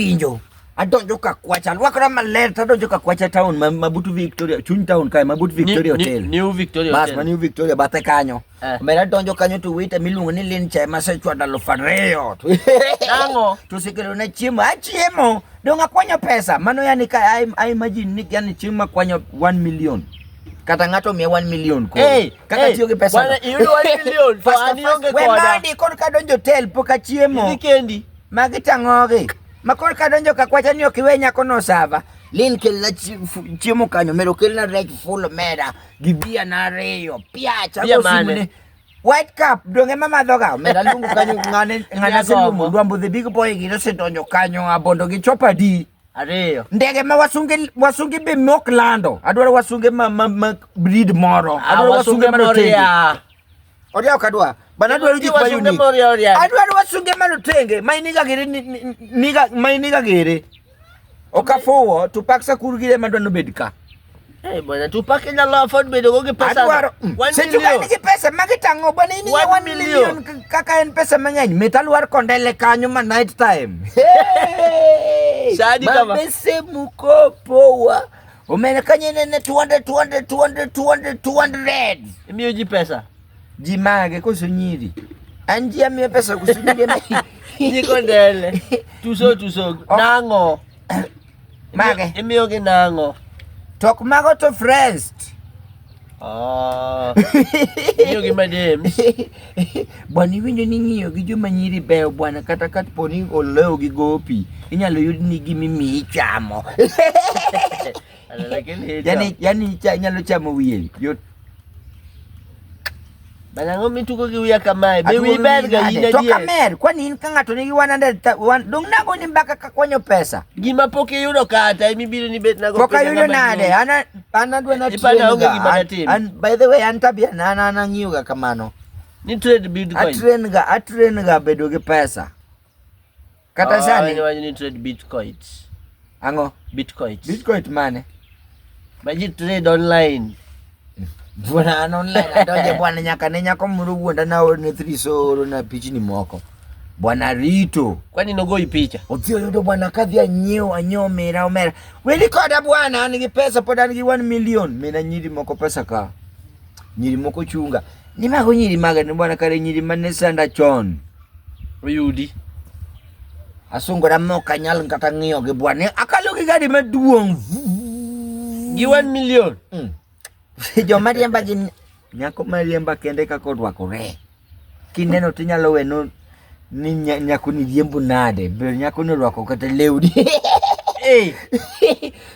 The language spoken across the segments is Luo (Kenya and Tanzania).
pinjo adonjo ka kwacha alwakra maler tadonjo ka kwacha town mabutu Victoria chuny town kae mabutu Victoria Hotel New Victoria Hotel New Victoria bathe kanyo mera donjo kanyo to wita miluongo ni Lin Chai masechwada 2,000 nango to sikelo na chiemo donga kwanyo pesa mano yani ka I imagine ni yani chiemo kwanyo 1 million kata ngato mia 1 million ko kaka tiyo gi pesa bwana yudo 1 million to anionge koda we mandi kon ka donjo hotel poka chiemo weekendi magi tangoge makor ka donjo ka kwacha ni okiwe nyako no sava Lin kel na chiemo kanyo mero kel na reg full mera gibia na reyo piacha go simune White Cup donge mama doga mera lungu kanyo ngana simu Luambo the big boy giro se donjo kanyo abondo gi chopa di areyo ndege ma wasunge be moklando adwaro wasunge ma breed moro adwaro wasunge ma oria kadwa bana adwaro ji kwa yuni adwaro wasunge malotenge mainiga gere mainiga gere okafuo tupaksa kurugire madwano bedka bwana tupake na law afford bedo goge pesa adwaro setukani gi pesa magitango bwana ini 1 million kaka en pesa mangeny metalwar kondele kanyo ma night time Sadi kama mabese mukopoa umene kanyene 200 imiyo ji pesa jimage kusunyiri anjia mi pesa kusunyiri ni kondele tuso nango mage imiyo ge nango tok mago to friends imiyo ge madems bwana winjo ni ngiyo gi joma nyiri beyo bwana kata poni oleo gi gopi inyalo yud ni gimi mi chamo yani inyalo chamo wiye yot bana ngomi tuko gi wiya kamae be wi berga ina to kamer kwani in kangato ni 100 dong nago ni mbaka ka kwanyo pesa gima poke yudo kata imibiro ni bet nago poka yudo nade ana dwe na and by the way antabia na ngiuga kamano ni trade bitcoin atrain ga bedo gi pesa kata sani ni trade bitcoins ango bitcoin mane baji trade online bwana online adonje bwana nyaka ne nyako muru wuonda na orne 3 soro na pichni moko bwana Rito kwani nogoi picha othio yudo bwana kadhi anyiewo mera omera weli koda bwana nigi pesa pod an gi 1 million mena nyiri moko pesa ka nyiri moko chunga ni mago nyiri maga ni bwana kare nyiri mane sanda chon uyudi asungora moka nyal kata ngiyo gi bwana akalo gi gadi maduong gi 1 million jo mariamba gi nyako mariamba kende ka kodwakore kineno tinyalo weno ni nyako ni riembo nade be nyako no rwako kata lewni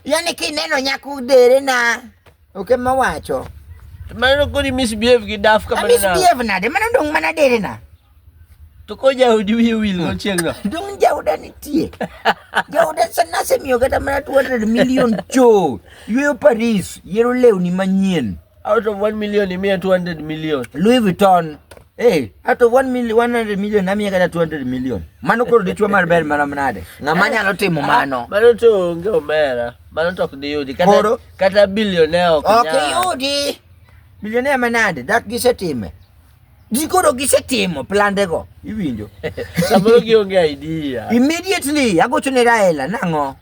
yani kineno nyako dere na okema wacho mano kodi misbehave gi daf kama na misbehave nade mano dong mana dere na to ko jaudi wi wil no chiengno dong jauda nitie jauda sana semiyo kata mana 200 million cho yuyo Paris yero lewni manyien out of 1 million imia 200 million Louis Vuitton out of 100 million nami kata 200 million mano koro dichwa mar ber mana manade ngama nyalo timo mano mano to nge omera mano to kudiyudi kata billionaire okay yudi billionaire manade dak gisetime Dikoro gisetimo plandego iwinjo samoro gionge idea immediately agocho ne Raila nango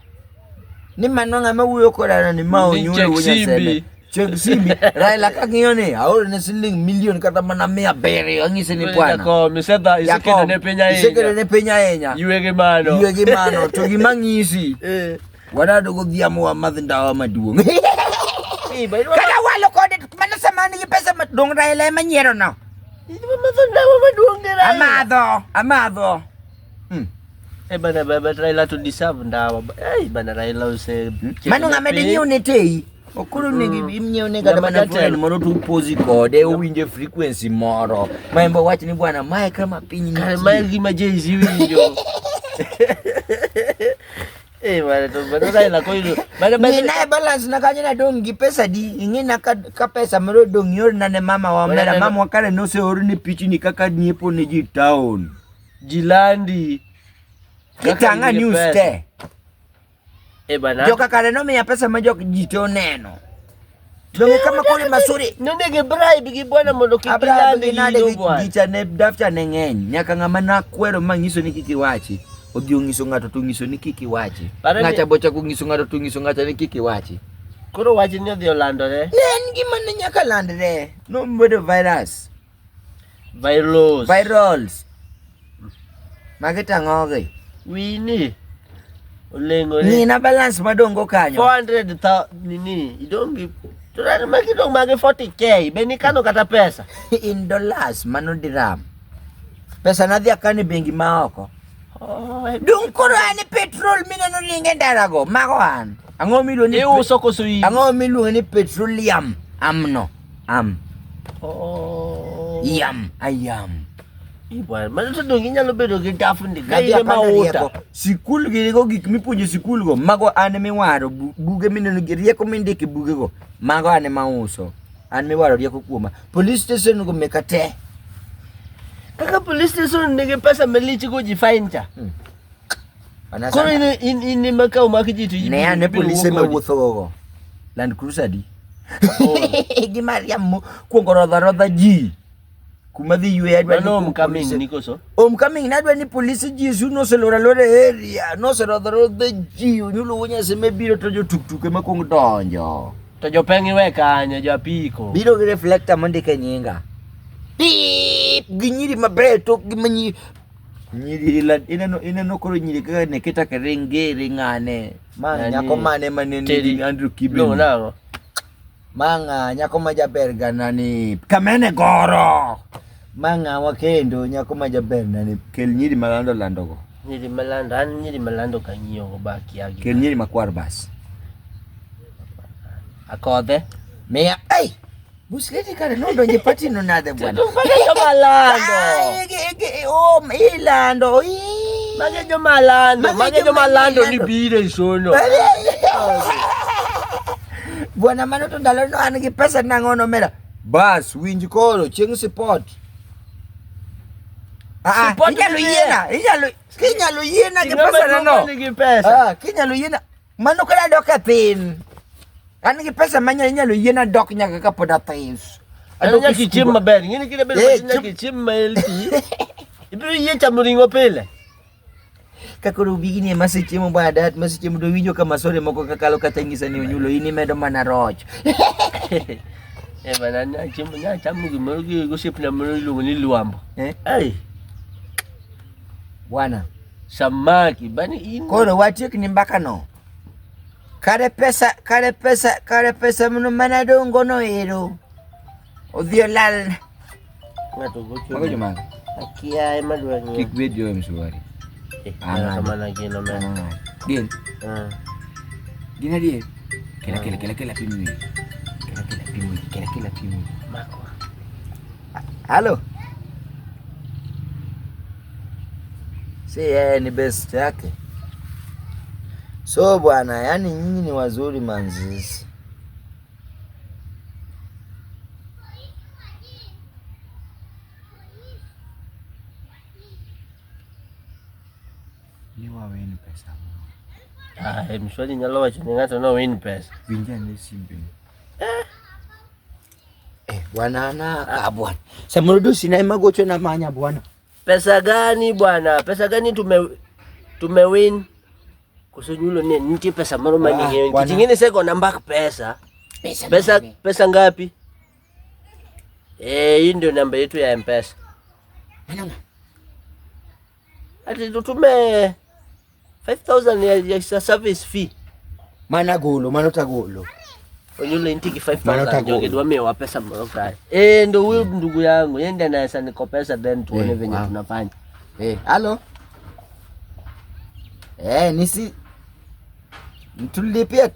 ni mano ngama wuyo koda ni mao nyulo wunya sebe chek simbi Raila kangiyo ne aore ne siling million kata mana 700 angise ni bwana ko miseta isekelo ne penya enya yuege mano to gimangisi wadado godhiamo wa madhindawa maduong kala walo kode mana samani gi pesa madong Raila emanyiero no Amadho. Bana Raila to deserve ndawa. Bana Raila use. Mano ngamede nyone tei. Okuru nigi imnyone kada mana friend moro tu pozi kode uwinje frequency moro. Maembo wachi ni bwana mae kama pinyi ni. Mae gima jezi winjo. Bana to bana Raila ko ilu. Bana balance na kanyana dongi pesa di ingina ka pesa moro dongi yor nane mama wa mera mama wakare no se oru ni pichi ni kaka niepo ni ji town. Jilandi. Kitanga news te. Bana. Joka kare no me pesa majok jito neno. Dongi kama kuli masuri. Nondege bribe gi bwana mondo kikilandi gi bwana. Gicha ne dafta ne ngeny. Nyaka ngama na kwero mangiso ni kikiwachi. odhi onyiso ng'ato to nyiso ni kiki wachi. Ng'acha bocha kunyiso ng'ato to nyiso ng'acha ni kiki wachi. Koro wachi ni odhi olandore. Ne en gima ne nyaka landre. No bedo virus. Virals. Magita ngoge. Wini. Olengo ni na balance madongo kanyo. 400,000 nini? Idongi. Turani makidong mage 40k. Beni kano kata pesa. In dollars mano dirham. Pesa nadhi akani bengi maoko. Dung kurani petrol minano ringe ndarago. Magoan. Ango milu ni uso kusui. Ango milu ni petroleum. Am. Ayam. Ibwan, manuto dongi nyalo bedo gi dafundi. Kaya mauta. Sikul girigo gik mipunje sikul go. Mago ane miwaro. Buge minano rieko mindiki buge go. Mago ane mauso. Ane miwaro rieko kuoma. Police station go mekate. Kaka police station nige pesa melichi go jifaincha. Kono ini makao makijitu. Ne ane police me wuotho go. Land Cruiser di. Gimaria mo kuongo rodha ji. Kumadhi yue adwa ni homecoming niko so. Homecoming nadwa ni police ji suno se lora area. No se rodha ji. Nyulo wonya se mebiro to jo tuktuke makong donjo. To jo pengi we kanyo jo apiko. Biro gi reflector mondike nyinga. Beep ginyiri mabreto gimanyi. Nyiri inano koro nyiri kaka neketa kerengere ngane. Nyako mane maneni Andrew Kibe. No nango. Manga nyako majaber ganani Kamene Goro. Manga wakendo nyako majaber nani kel nyiri lando go. Nyiri malando kanyo go baki agi. Kel nyiri makwar bas. Akode. Mea ay. Busleti kare no donje pati no nade bwana. Magejo malando. Ilando. Magejo malando ni bire sono. Bwana manoto ndalo no an gi pesa nangono mera. Bas winj koro chieng support. Kinyalo yiena gi pesa no. Kinyalo yiena. Mano kala doka pin. An gi pesa nyalo yiena dok nyaka kapod athis. Adok kichim maber. Ngini kile bedo nyaka kichim melti. Ibiro yie chamuringo pile. Kakoro bigini masichimo badat masichimo do winjo kama sore moko kakalo kata ngisa ni onyulo ini medo mana roch. Banana chimo nya chamu gimoro gi gosip na moro iluongo ni luambo. Bwana samaki bani in koro watiek ni mbaka no. Kare pesa mno mana dongo no ero. Odhi olal. Ngato gocho. Mago juma. Akia emadwa ni. Kik video msuari. Mana gino men. Din. Gina dia. Kela pimu. Kela pimu. Mako. Halo. Si ni best yake. So bwana, yani nyinyi ni wazuri manzizi. Niwa win pesa. Mshwari nyalo wacho ni ngato no win pesa. Winja ni simbe. Bwana na bwana. Samurudu sina magocho na manya bwana. Pesa gani bwana? Pesa gani tume win? Kusunyulo ni niti pesa maro manyingi. Kijingine seko namba pesa. Pesa ngapi? Hii ndio namba yetu ya M-Pesa. Ati tutume 5,000 ya service fee. Manota golo. Onyulo intiki 5,000 joge duamewa pesa mroka. Ndio huyu ndugu yangu, yende na sasa nikopesa then tuone venye tunafanya. Halo. Nisi tulipia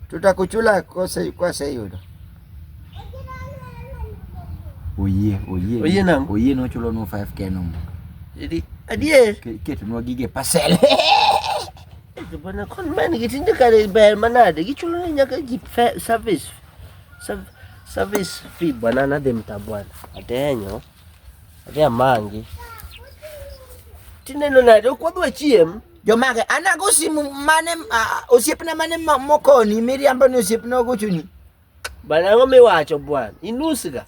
tutakuchula kwa sayo. Oye nangu. Oye no chulo no 5k no. Adie. Ketu no gige parcel. Bwana kon mani gitinde kare ber manade gichulo ni nyaka gi service fee bwana na dem tabwana. Atenyo. Ate mangi. Tineno nade okwadwa chiem. Jomage anago simu mane osiepna mane mokoni miriambo ni osiepna gochuni. Bana ngome wacho bwana. Inusiga.